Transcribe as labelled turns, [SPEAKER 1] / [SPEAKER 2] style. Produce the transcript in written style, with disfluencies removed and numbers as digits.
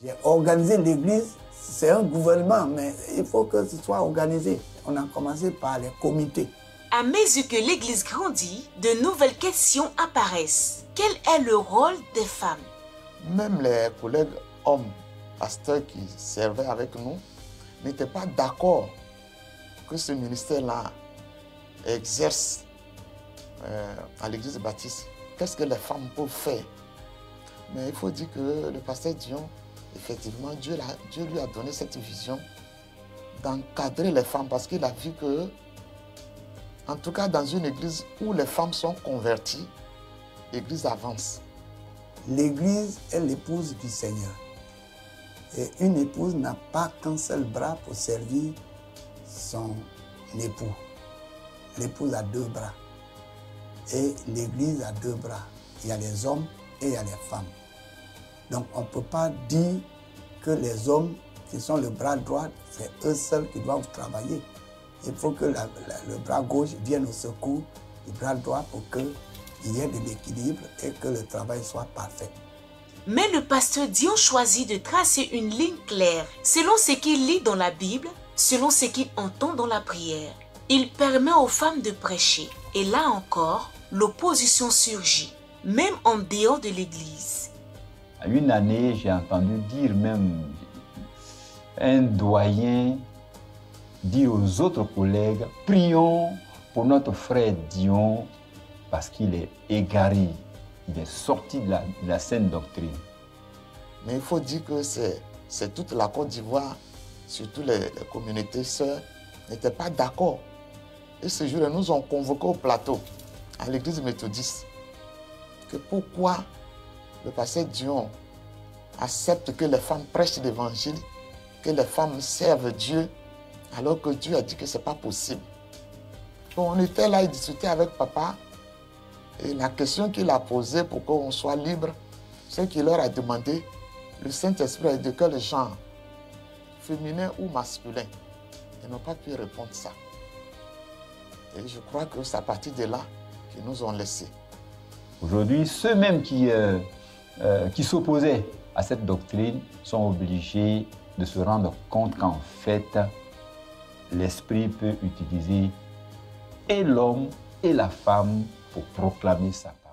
[SPEAKER 1] J'ai organisé l'église, c'est un gouvernement, mais il faut que ce soit organisé. On a commencé par les comités.
[SPEAKER 2] À mesure que l'église grandit, de nouvelles questions apparaissent. Quel est le rôle des femmes?
[SPEAKER 3] Même les collègues hommes, pasteurs qui servaient avec nous, n'étaient pas d'accord que ce ministère-là exerce à l'église baptiste. Qu'est-ce que les femmes peuvent faire? Mais il faut dire que le pasteur Dion, effectivement, Dieu lui a donné cette vision d'encadrer les femmes parce qu'il a vu que, en tout cas dans une église où les femmes sont converties, l'église avance.
[SPEAKER 1] L'église est l'épouse du Seigneur. Et une épouse n'a pas qu'un seul bras pour servir son époux. L'épouse a deux bras. Et l'église a deux bras. Il y a les hommes et il y a les femmes. Donc on ne peut pas dire que les hommes qui sont le bras droit, c'est eux seuls qui doivent travailler. Il faut que le bras gauche vienne au secours du bras droit pour qu'il y ait de l'équilibre et que le travail soit parfait.
[SPEAKER 2] Mais le pasteur Dion choisit de tracer une ligne claire selon ce qu'il lit dans la Bible, selon ce qu'il entend dans la prière. Il permet aux femmes de prêcher. Et là encore, l'opposition surgit, même en dehors de l'église.
[SPEAKER 4] À une année, j'ai entendu dire même un doyen dire aux autres collègues, prions pour notre frère Dion parce qu'il est égaré, il est sorti de la saine doctrine.
[SPEAKER 3] Mais il faut dire que c'est toute la Côte d'Ivoire, surtout les communautés sœurs, n'étaient pas d'accord. Et ce jour-là, nous ont convoqués au plateau, à l'église méthodiste, que pourquoi le pasteur Dion accepte que les femmes prêchent l'évangile, que les femmes servent Dieu, alors que Dieu a dit que ce n'est pas possible. Donc on était là et discutait avec papa, et la question qu'il a posée pour qu'on soit libre, c'est qu'il leur a demandé, le Saint-Esprit est de quel genre, féminin ou masculin? Ils n'ont pas pu répondre ça. Et je crois que c'est à partir de là qu'ils nous ont laissés.
[SPEAKER 4] Aujourd'hui, ceux mêmes qui s'opposaient à cette doctrine sont obligés de se rendre compte qu'en fait, l'Esprit peut utiliser et l'homme et la femme pour proclamer sa parole.